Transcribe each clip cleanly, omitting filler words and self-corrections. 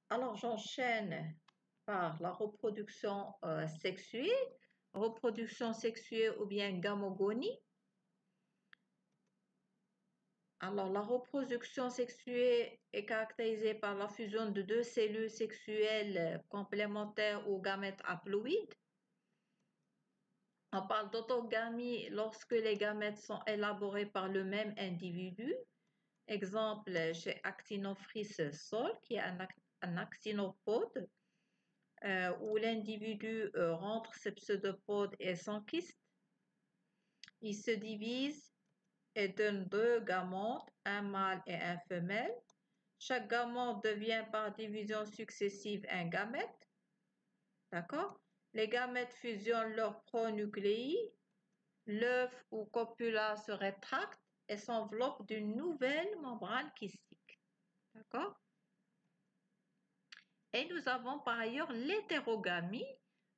Alors, j'enchaîne par la reproduction sexuée. Reproduction sexuée ou bien gamogonie. Alors, la reproduction sexuée est caractérisée par la fusion de deux cellules sexuelles complémentaires aux gamètes haploïdes. On parle d'autogamie lorsque les gamètes sont élaborés par le même individu. Exemple chez Actinophrys sol, qui est un actinopode, où l'individu rentre ses pseudopodes et s'enquiste. Il se divise et donne deux gametes, un mâle et un femelle. Chaque gamète devient par division successive un gamète. D'accord? Les gamètes fusionnent leurs pronucléi. L'œuf ou copula se rétracte et s'enveloppe d'une nouvelle membrane kystique. D'accord? Et nous avons par ailleurs l'hétérogamie.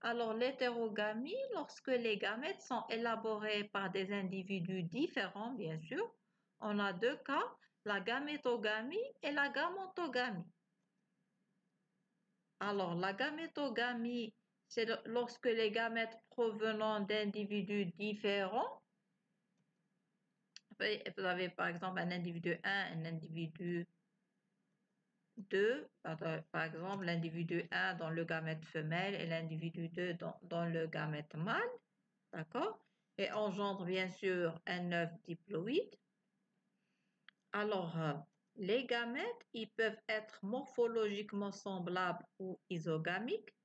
Alors l'hétérogamie, lorsque les gamètes sont élaborés par des individus différents, bien sûr, on a deux cas, la gamétogamie et la gamontogamie. Alors la gamétogamie, c'est lorsque les gamètes provenant d'individus différents, vous avez par exemple un individu 1, un individu 2, par exemple l'individu 1 dans le gamète femelle et l'individu 2 dans le gamète mâle, d'accord? Et engendre bien sûr un œuf diploïde. Alors, les gamètes, ils peuvent être morphologiquement semblables ou isogamiques.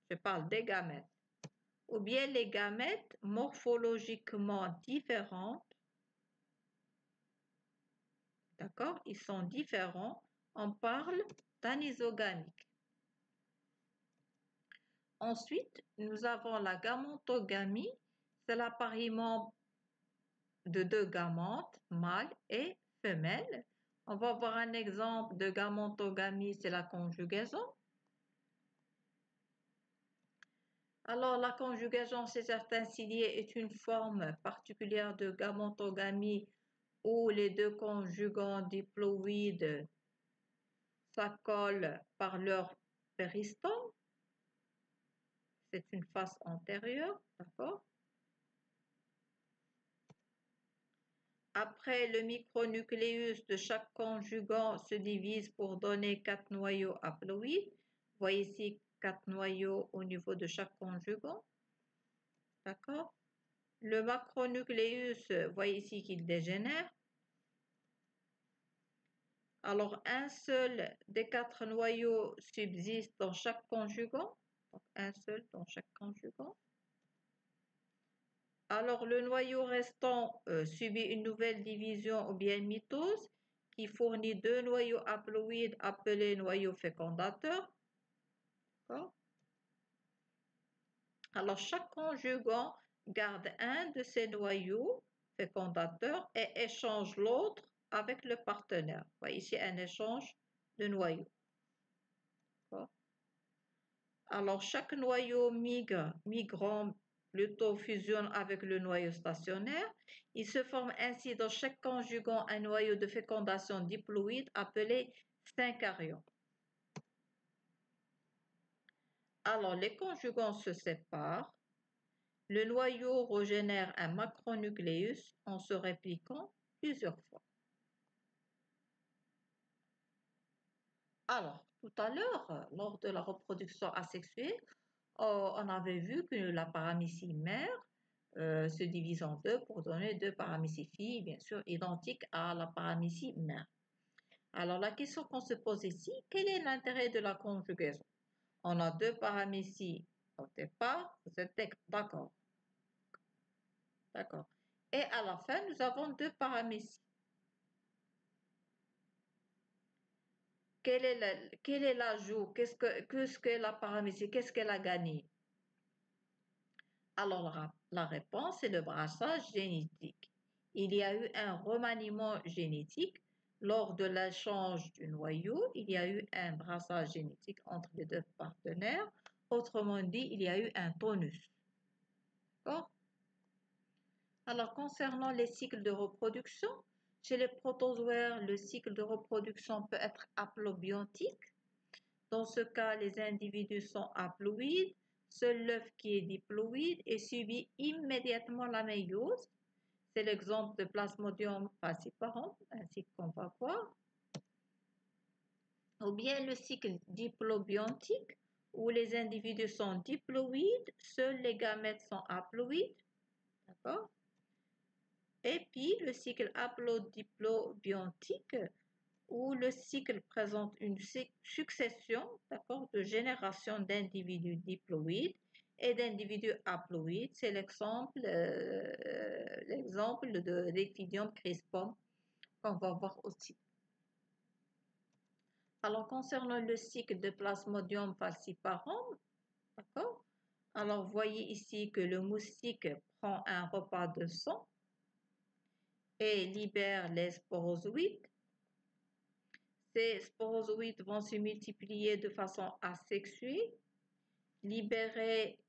Je parle des gamètes. Ou bien les gamètes morphologiquement différentes. D'accord? Ils sont différents. On parle d'anisogamique. Ensuite, nous avons la gamontogamie. C'est l'appariement de deux gamètes, mâles et femelles. On va voir un exemple de gamontogamie, c'est la conjugaison. Alors, la conjugaison chez certains ciliés est une forme particulière de gamontogamie où les deux conjugants diploïdes s'accolent par leur péristome. C'est une face antérieure, d'accord? Après, le micronucléus de chaque conjugant se divise pour donner 4 noyaux haploïdes. Vous voyez ici 4 noyaux au niveau de chaque conjugant. D'accord? Le macronucléus, vous voyez ici qu'il dégénère. Alors, un seul des 4 noyaux subsiste dans chaque conjugant. Donc, un seul dans chaque conjugant. Alors, le noyau restant subit une nouvelle division ou bien mitose qui fournit deux noyaux haploïdes appelés noyaux fécondateurs. Alors, chaque conjugant garde un de ces noyaux fécondateurs et échange l'autre avec le partenaire. Vous voyez ici un échange de noyaux. Alors, chaque noyau migrant plutôt fusionne avec le noyau stationnaire. Il se forme ainsi dans chaque conjugant un noyau de fécondation diploïde appelé syncarion. Alors, les conjugants se séparent. Le noyau régénère un macronucléus en se répliquant plusieurs fois. Alors, tout à l'heure, lors de la reproduction asexuée, on avait vu que la paramécie mère se divise en deux pour donner deux paramécies filles, bien sûr, identiques à la paramécie mère. Alors, la question qu'on se pose ici, quel est l'intérêt de la conjugaison? On a deux paramécies au départ, vous êtes d'accord. D'accord. Et à la fin, nous avons deux paramécies. Quel est l'ajout? Qu'est-ce que la paramécie? Qu'est-ce qu'elle a gagné? Alors, la réponse est le brassage génétique. Il y a eu un remaniement génétique. Lors de l'échange du noyau, il y a eu un brassage génétique entre les deux partenaires. Autrement dit, il y a eu un tonus. D'accord? Alors, concernant les cycles de reproduction, Chez les protozoaires, le cycle de reproduction peut être haplobiontique. Dans ce cas, les individus sont haploïdes. Seul l'œuf qui est diploïde et subit immédiatement la méiose. C'est l'exemple de Plasmodium falciparum, ainsi qu'on va voir. Ou bien le cycle diplobiontique, où les individus sont diploïdes, seuls les gamètes sont haploïdes. D'accord? Et puis le cycle haplodiplobiontique, où le cycle présente une succession, de générations d'individus diploïdes et d'individus haploïdes. C'est l'exemple de l'Ephidium crispum qu'on va voir aussi. Alors, concernant le cycle de Plasmodium falciparum, d'accord? Alors, voyez ici que le moustique prend un repas de sang et libère les sporozoïdes. Ces sporozoïdes vont se multiplier de façon asexuée, libérer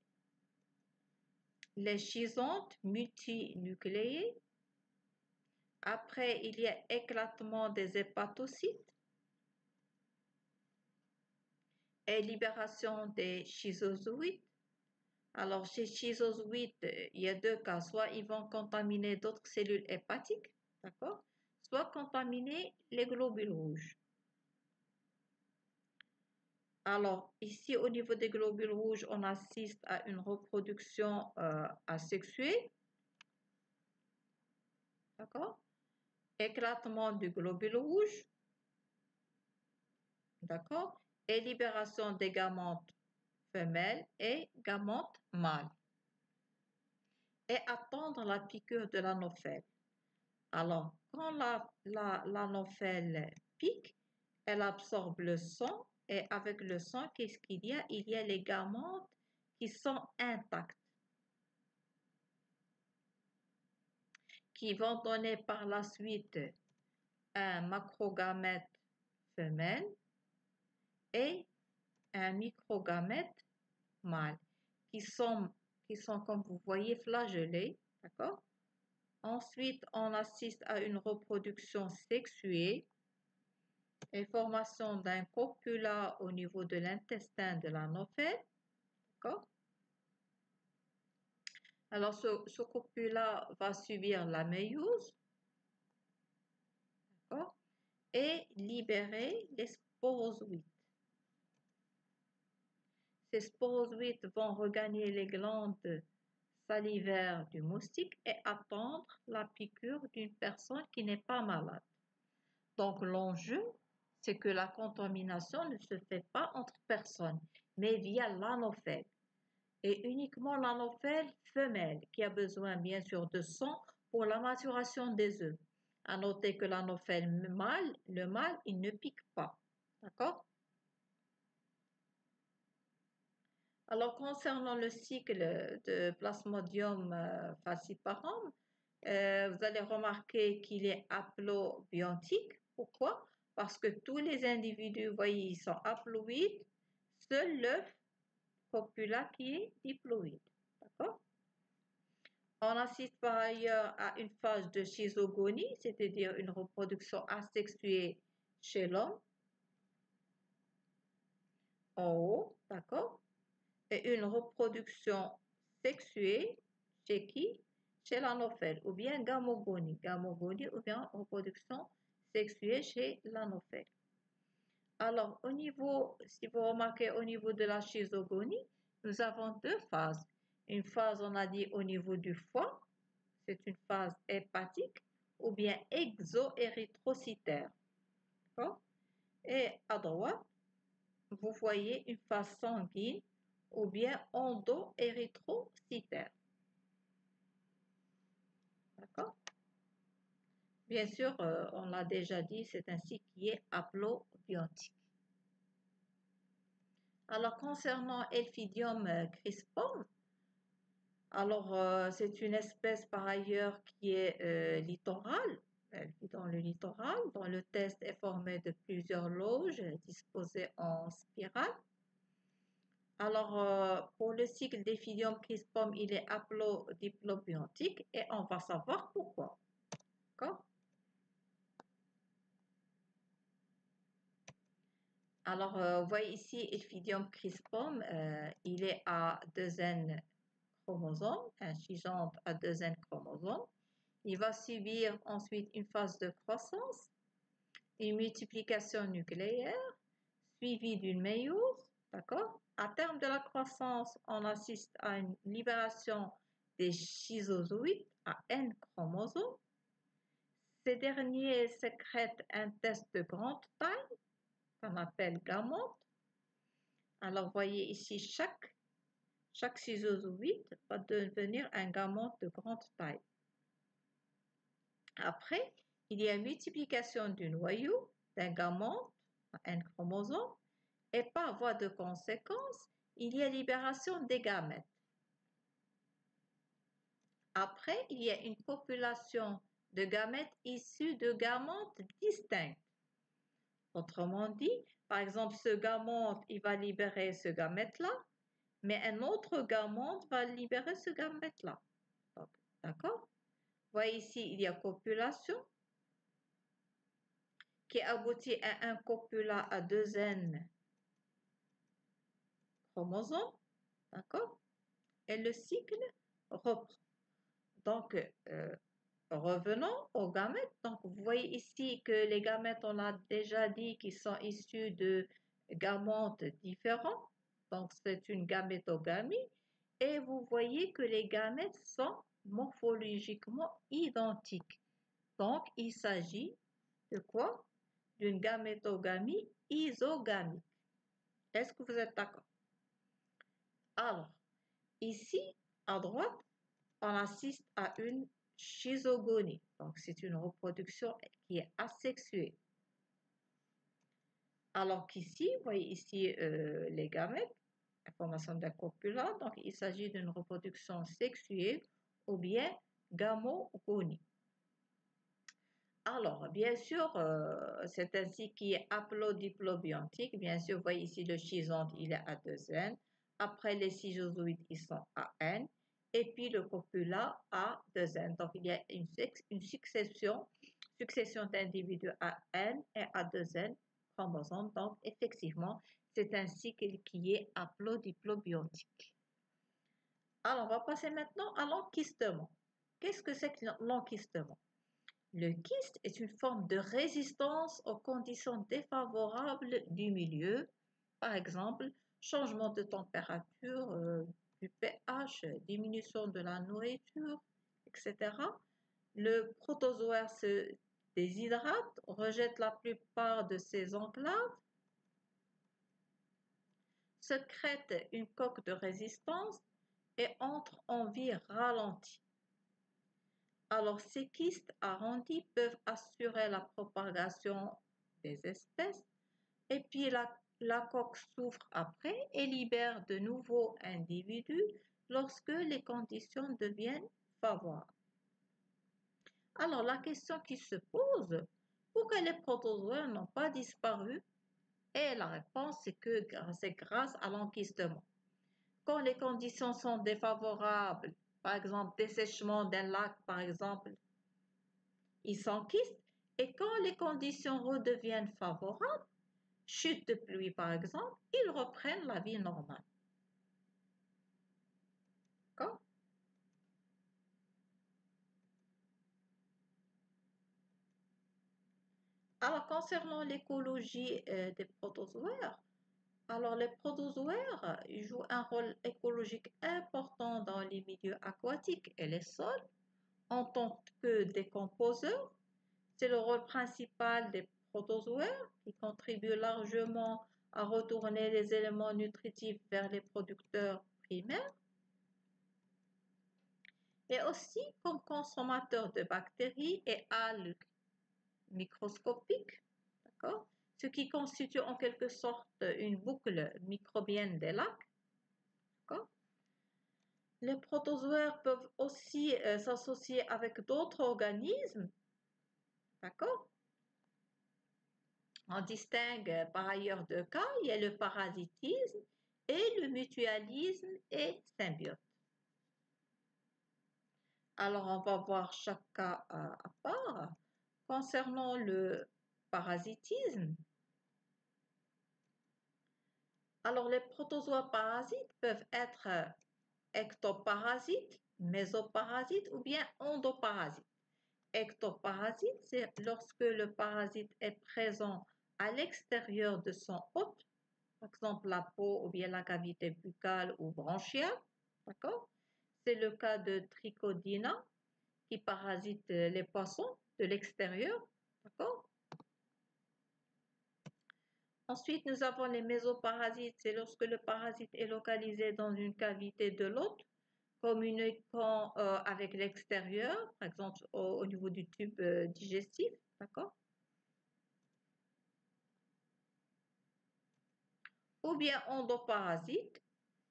les schizontes multinucléés. Après, il y a éclatement des hépatocytes et libération des schizozoïdes. Alors, chez schizozoïdes, il y a deux cas. Soit ils vont contaminer d'autres cellules hépatiques, d'accord? Soit contaminer les globules rouges. Alors, ici, au niveau des globules rouges, on assiste à une reproduction asexuée. D'accord? Éclatement du globule rouge. D'accord? Et libération des gametes femelles et gametes mâles. Et attendre la piqûre de l'anophèle. Alors, quand l'anophèle pique, elle absorbe le sang. Et avec le sang, qu'est-ce qu'il y a? Il y a les gamètes qui sont intactes, qui vont donner par la suite un macrogamète femelle et un microgamète mâle, qui sont comme vous voyez flagellés, d'accord? Ensuite, on assiste à une reproduction sexuée et formation d'un copula au niveau de l'intestin de l'anophèle, d'accord? Alors, ce copula va subir la méiose, d'accord? Et libérer les sporozoïdes. Ces sporozoïdes vont regagner les glandes salivaires du moustique et attendre la piqûre d'une personne qui n'est pas malade. Donc l'enjeu, c'est que la contamination ne se fait pas entre personnes, mais via l'anophèle. Et uniquement l'anophèle femelle qui a besoin bien sûr de sang pour la maturation des œufs. À noter que l'anophèle mâle, le mâle, il ne pique pas. D'accord? Alors, concernant le cycle de Plasmodium falciparum, vous allez remarquer qu'il est haplobiontique. Pourquoi? Parce que tous les individus, vous voyez, ils sont haploïdes. Seul l'œuf copula qui est diploïde. D'accord? On assiste par ailleurs à une phase de schizogonie, c'est-à-dire une reproduction asexuée chez l'homme. En haut, d'accord? Et une reproduction sexuée chez qui? Chez l'anophèle, ou bien gamogonie, ou bien reproduction sexuée chez l'anophèle. Alors, si vous remarquez au niveau de la schizogonie, nous avons deux phases. Une phase, on a dit, au niveau du foie, c'est une phase hépatique, ou bien exo-érythrocytaire. Et à droite, vous voyez une phase sanguine, ou bien endo-érythrocytaire. D'accord? Bien sûr, on l'a déjà dit, c'est ainsi qui est haplobiontique. Alors, concernant Elphidium crispum, alors c'est une espèce par ailleurs qui est littorale. Elle vit dans le littoral, dont le test est formé de plusieurs loges disposées en spirale. Alors, pour le cycle d'Ephidium crispum, il est haplodiplobiontique et on va savoir pourquoi. D'accord? Alors, vous voyez ici, Ilphidium crispum, il est à 2N chromosomes, un gisante à 2N chromosomes. Il va subir ensuite une phase de croissance, une multiplication nucléaire, suivie d'une méiose, d'accord? À terme de la croissance, on assiste à une libération des schizozoïdes à N chromosomes. Ces derniers sécrètent un test de grande taille, qu'on appelle gamote. Alors, vous voyez ici, chaque schizozoïde va devenir un gamote de grande taille. Après, il y a multiplication du noyau d'un gamote, un chromosome, et par voie de conséquence, il y a libération des gamètes. Après, il y a une population de gamètes issus de gamotes distincts. Autrement dit, par exemple, ce gamote, il va libérer ce gamète-là, mais un autre gamote va libérer ce gamète-là. D'accord? Vous voyez ici, il y a copulation qui aboutit à un copula à 2N chromosomes. D'accord? Et le cycle reprend. Donc, revenons aux gamètes. Donc, vous voyez ici que les gamètes, on a déjà dit qu'ils sont issus de gametes différents. Donc, c'est une gamétogamie. Et vous voyez que les gamètes sont morphologiquement identiques. Donc, il s'agit de quoi? D'une gamétogamie isogamique. Est-ce que vous êtes d'accord? Alors, ici, à droite, on assiste à une schizogonie. Donc, c'est une reproduction qui est asexuée. Alors qu'ici, vous voyez ici les gamètes, la formation d'un copula. Donc, il s'agit d'une reproduction sexuée ou bien gamogonie. Alors, bien sûr, c'est ainsi qui est haplodiplobiontique. Bien sûr, vous voyez ici le schizonte, il est à 2N. Après, les schizozoïdes, ils sont à N. Et puis, le copula à 2N. Donc, il y a une succession d'individus à N et à 2N chromosomes. Donc, effectivement, c'est un cycle qui est haplodiplobiontique. Alors, on va passer maintenant à l'enquistement. Qu'est-ce que c'est que l'enquistement? Le kyste est une forme de résistance aux conditions défavorables du milieu, par exemple changement de température, du pH, diminution de la nourriture, etc. Le protozoaire se déshydrate, rejette la plupart de ses enclaves, sécrète une coque de résistance et entre en vie ralentie. Alors, ces kystes arrondis peuvent assurer la propagation des espèces et puis la coque s'ouvre après et libère de nouveaux individus lorsque les conditions deviennent favorables. Alors, la question qui se pose, pourquoi les protozoaires n'ont pas disparu? Et la réponse, c'est que c'est grâce à l'enquistement. Quand les conditions sont défavorables, par exemple dessèchement d'un lac, par exemple, ils s'enquistent et quand les conditions redeviennent favorables, chute de pluie par exemple, ils reprennent la vie normale. D'accord? Alors concernant l'écologie des protozoaires, alors les protozoaires jouent un rôle écologique important dans les milieux aquatiques et les sols en tant que décomposeurs. C'est le rôle principal des protozoaires qui contribuent largement à retourner les éléments nutritifs vers les producteurs primaires et aussi comme consommateurs de bactéries et algues microscopiques, d'accord? Ce qui constitue en quelque sorte une boucle microbienne des lacs. D'accord? Les protozoaires peuvent aussi s'associer avec d'autres organismes. D'accord? On distingue par ailleurs deux cas, il y a le parasitisme et le mutualisme et symbiote. Alors, on va voir chaque cas à part. Concernant le parasitisme, Alors, les protozoa parasites peuvent être ectoparasites, mésoparasites ou bien endoparasites. Ectoparasite, c'est lorsque le parasite est présent à l'extérieur de son hôte, par exemple la peau ou bien la cavité buccale ou bronchiale, d'accord? C'est le cas de Trichodina qui parasite les poissons de l'extérieur, d'accord? Ensuite, nous avons les mésoparasites, c'est lorsque le parasite est localisé dans une cavité de l'hôte, communiquant avec l'extérieur, par exemple au niveau du tube digestif, d'accord? Ou bien endoparasite,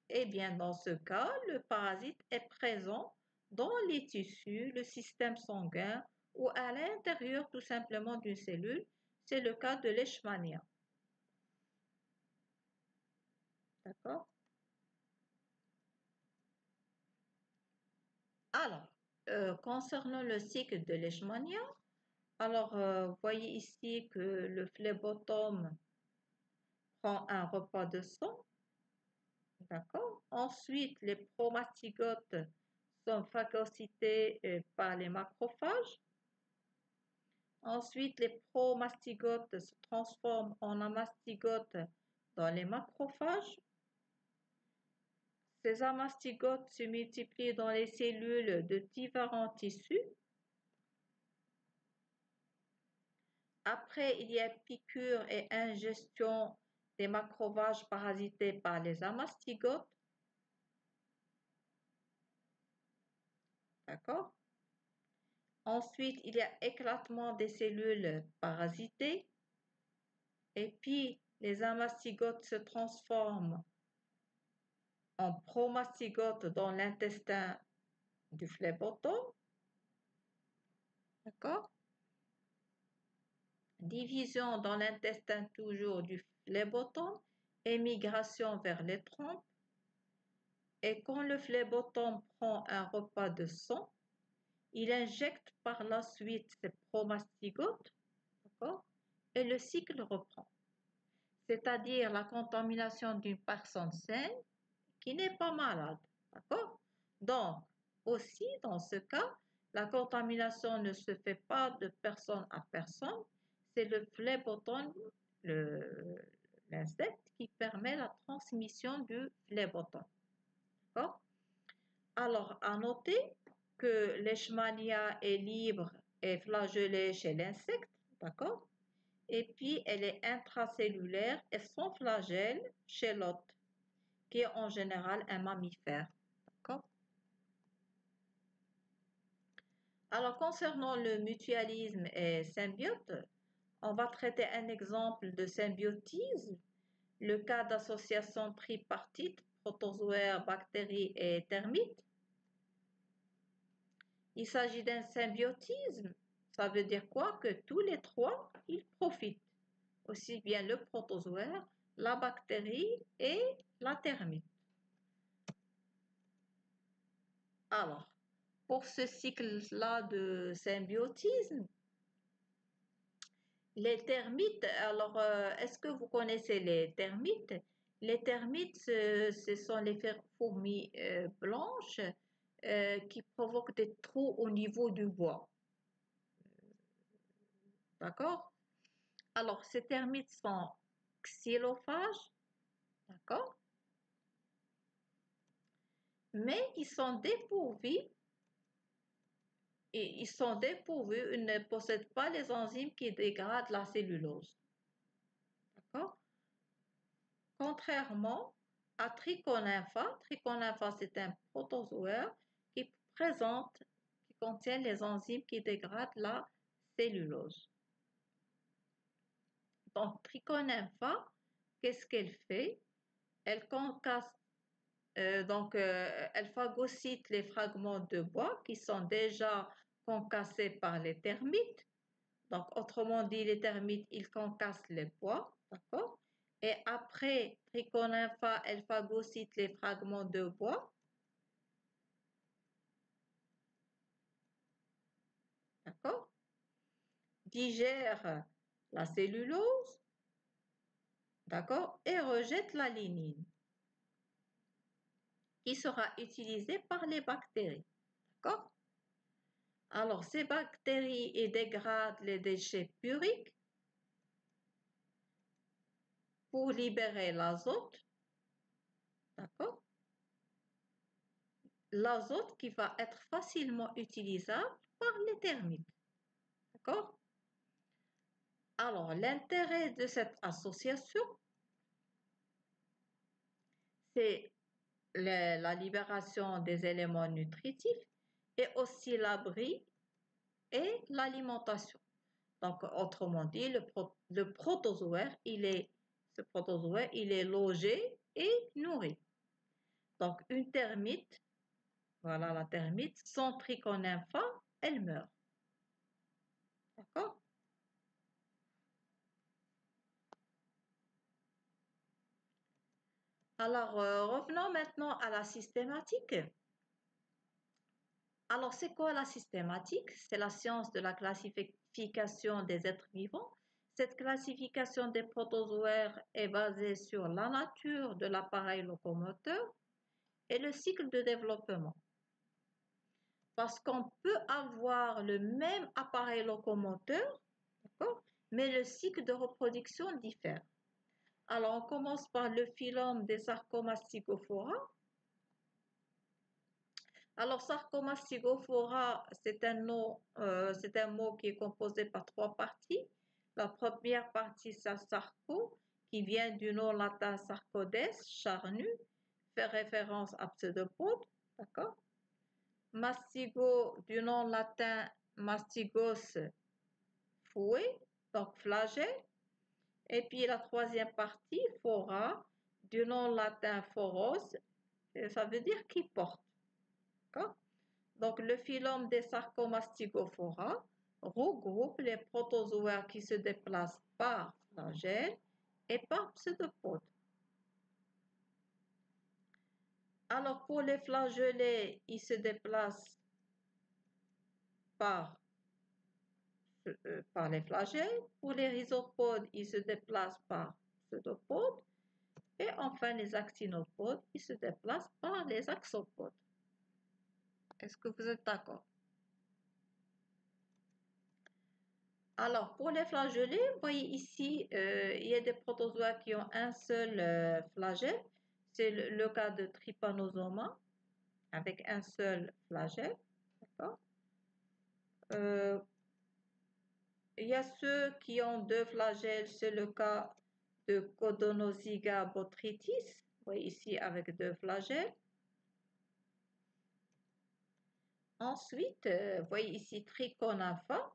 eh bien dans ce cas, le parasite est présent dans les tissus, le système sanguin ou à l'intérieur tout simplement d'une cellule. C'est le cas de l'Eschmania, d'accord? Alors, concernant le cycle de l'Eschmania, alors vous voyez ici que le phlébotome prend un repas de sang, d'accord? Ensuite, les promastygotes sont phagocytés par les macrophages. Ensuite, les promastygotes se transforment en amastygotes dans les macrophages. Ces amastygotes se multiplient dans les cellules de différents tissus. Après, il y a piqûre et ingestion des macrophages parasités par les amastygotes. D'accord? Ensuite, il y a éclatement des cellules parasitées. Et puis, les amastygotes se transforment en promastygotes dans l'intestin du phlébotome. D'accord? Division dans l'intestin toujours du phlébotome, émigration vers les trompes. Et quand le phlébotome prend un repas de sang, il injecte par la suite ses promastygotes, d'accord? Et le cycle reprend. C'est-à-dire la contamination d'une personne saine qui n'est pas malade, d'accord? Donc, aussi dans ce cas, la contamination ne se fait pas de personne à personne, c'est le phlébotome, l'insecte, qui permet la transmission du phlébotome, d'accord? Alors, à noter que l'Eschmania est libre et flagellée chez l'insecte, d'accord? Et puis, elle est intracellulaire et sans flagelle chez l'hôte, qui est en général un mammifère, d'accord? Alors, concernant le mutualisme et symbiote, on va traiter un exemple de symbiotisme, le cas d'association tripartite, protozoaire, bactéries et termites. Il s'agit d'un symbiotisme. Ça veut dire quoi? Que tous les trois, ils profitent. Aussi bien le protozoaire, la bactérie et la termite. Alors, pour ce cycle-là de symbiotisme, les termites, alors est-ce que vous connaissez les termites? Les termites, ce sont les fourmis blanches qui provoquent des trous au niveau du bois. D'accord? Alors, ces termites sont xylophages, d'accord? Mais ils ne possèdent pas les enzymes qui dégradent la cellulose. D'accord? Contrairement à Trichonympha, Trichonympha c'est un protozoaire qui contient les enzymes qui dégradent la cellulose. Donc Trichonympha, qu'est-ce qu'elle fait? Elle concasse, elle phagocyte les fragments de bois qui sont déjà concassés par les termites. Donc, autrement dit, les termites, ils concassent les bois, d'accord? Et après, Trichonympha, elle phagocyte les fragments de bois, d'accord? Digère la cellulose, d'accord, et rejette la lignine qui sera utilisée par les bactéries, d'accord. Alors, ces bactéries y dégradent les déchets puriques pour libérer l'azote, d'accord. L'azote qui va être facilement utilisable par les termites, d'accord. Alors, l'intérêt de cette association, c'est la libération des éléments nutritifs et aussi l'abri et l'alimentation. Donc, autrement dit, le protozoaire, ce protozoaire, il est logé et nourri. Donc, une termite, voilà la termite, sans trichonnympha, elle meurt. D'accord? Alors, revenons maintenant à la systématique. Alors, c'est quoi la systématique? C'est la science de la classification des êtres vivants. Cette classification des protozoaires est basée sur la nature de l'appareil locomoteur et le cycle de développement. Parce qu'on peut avoir le même appareil locomoteur, d'accord, mais le cycle de reproduction diffère. Alors, on commence par le phylum des Sarcomastigophora. Alors, Sarcomastigophora, c'est un mot qui est composé par trois parties. La première partie, c'est sarco, qui vient du nom latin sarcodes, charnu, fait référence à pseudopode, d'accord? Mastigo, du nom latin mastigos, fouet, donc flagelle. Et puis la troisième partie, fora, du nom latin foros, ça veut dire qui porte, d'accord? Donc, le phylum des Sarcomastigophora regroupe les protozoaires qui se déplacent par flagelle et par pseudopode. Alors, pour les flagellés, ils se déplacent par les flagelles. Pour les rhizopodes, ils se déplacent par pseudopodes. Et enfin, les actinopodes, ils se déplacent par les axopodes. Est-ce que vous êtes d'accord? Alors, pour les flagellés, vous voyez ici, il y a des protozoaires qui ont un seul flagelle. C'est le cas de Trypanosoma, avec un seul flagelle. D'accord? Il y a ceux qui ont deux flagelles, c'est le cas de Codonozyga botrytis, vous voyez ici avec deux flagelles. Ensuite, vous voyez ici Trichonympha,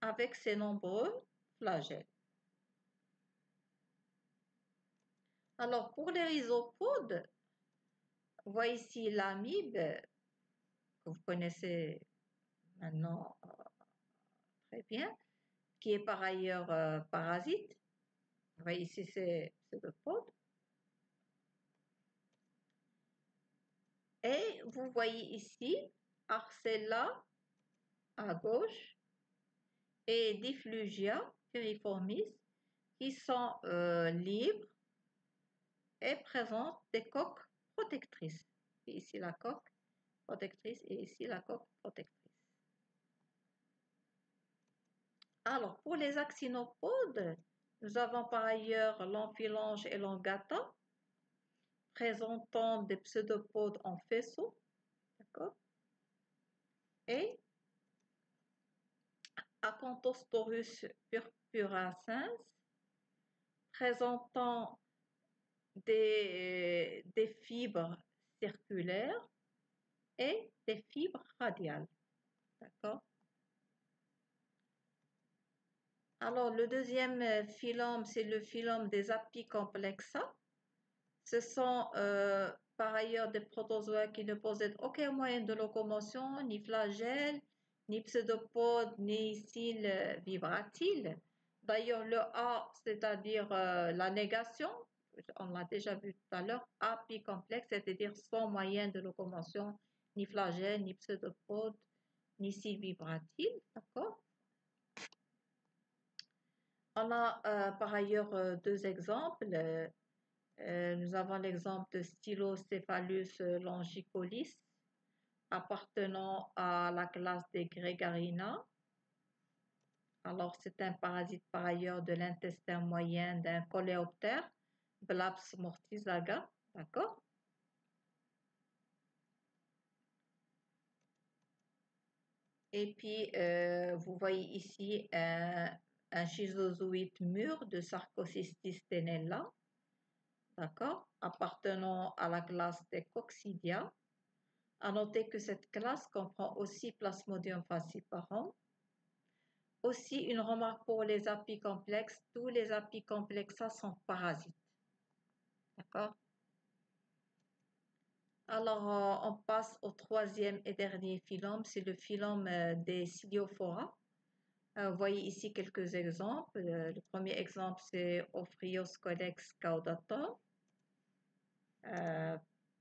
avec ses nombreux flagelles. Alors, pour les rhizopodes, vous voyez ici l'amibe, que vous connaissez maintenant très bien, qui est par ailleurs parasite. Vous voyez ici, c'est le pod. Et vous voyez ici Arcella à gauche et Difflugia piriformis qui sont libres et présentent des coques protectrices. Et ici la coque protectrice et ici la coque protectrice. Alors, pour les actinopodes, nous avons par ailleurs l'amphilange et l'angata, présentant des pseudopodes en faisceau, d'accord? Et Acanthosaurus purpurascens, présentant des fibres circulaires et des fibres radiales, d'accord? Alors, le deuxième phylum, c'est le phylum des Apicomplexa. Ce sont par ailleurs des protozoaires qui ne possèdent aucun moyen de locomotion, ni flagelle, ni pseudopode, ni cils vibratiles. D'ailleurs, le A, c'est-à-dire la négation, on l'a déjà vu tout à l'heure, apicomplexe, c'est-à-dire sans moyen de locomotion, ni flagelle, ni pseudopode, ni cils vibratiles, d'accord? On a par ailleurs deux exemples. Nous avons l'exemple de Stylostéphalus longicolis appartenant à la classe des Gregarina. Alors, c'est un parasite par ailleurs de l'intestin moyen d'un coléoptère, Blaps mortisaga, d'accord? Et puis, vous voyez ici un schizozoïde mûr de Sarcocystis tenella, d'accord? Appartenant à la classe des Coccidia. À noter que cette classe comprend aussi Plasmodium falciparum. Aussi, une remarque pour les apicomplexes, tous les apicomplexes sont parasites. D'accord? Alors, on passe au troisième et dernier phylum, c'est le phylum des Ciliophora. Vous voyez ici quelques exemples. Le premier exemple, c'est Ophrioskolex caudatum,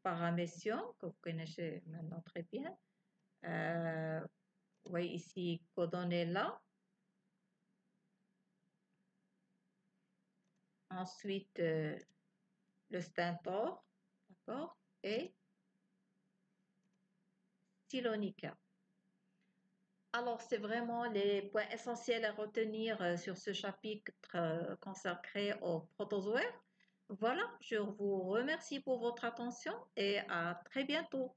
Paramecium, que vous connaissez maintenant très bien. Vous voyez ici Codonella. Ensuite, le stentor, d'accord, et Stylonica. Alors, c'est vraiment les points essentiels à retenir sur ce chapitre consacré aux protozoaires. Voilà, je vous remercie pour votre attention et à très bientôt.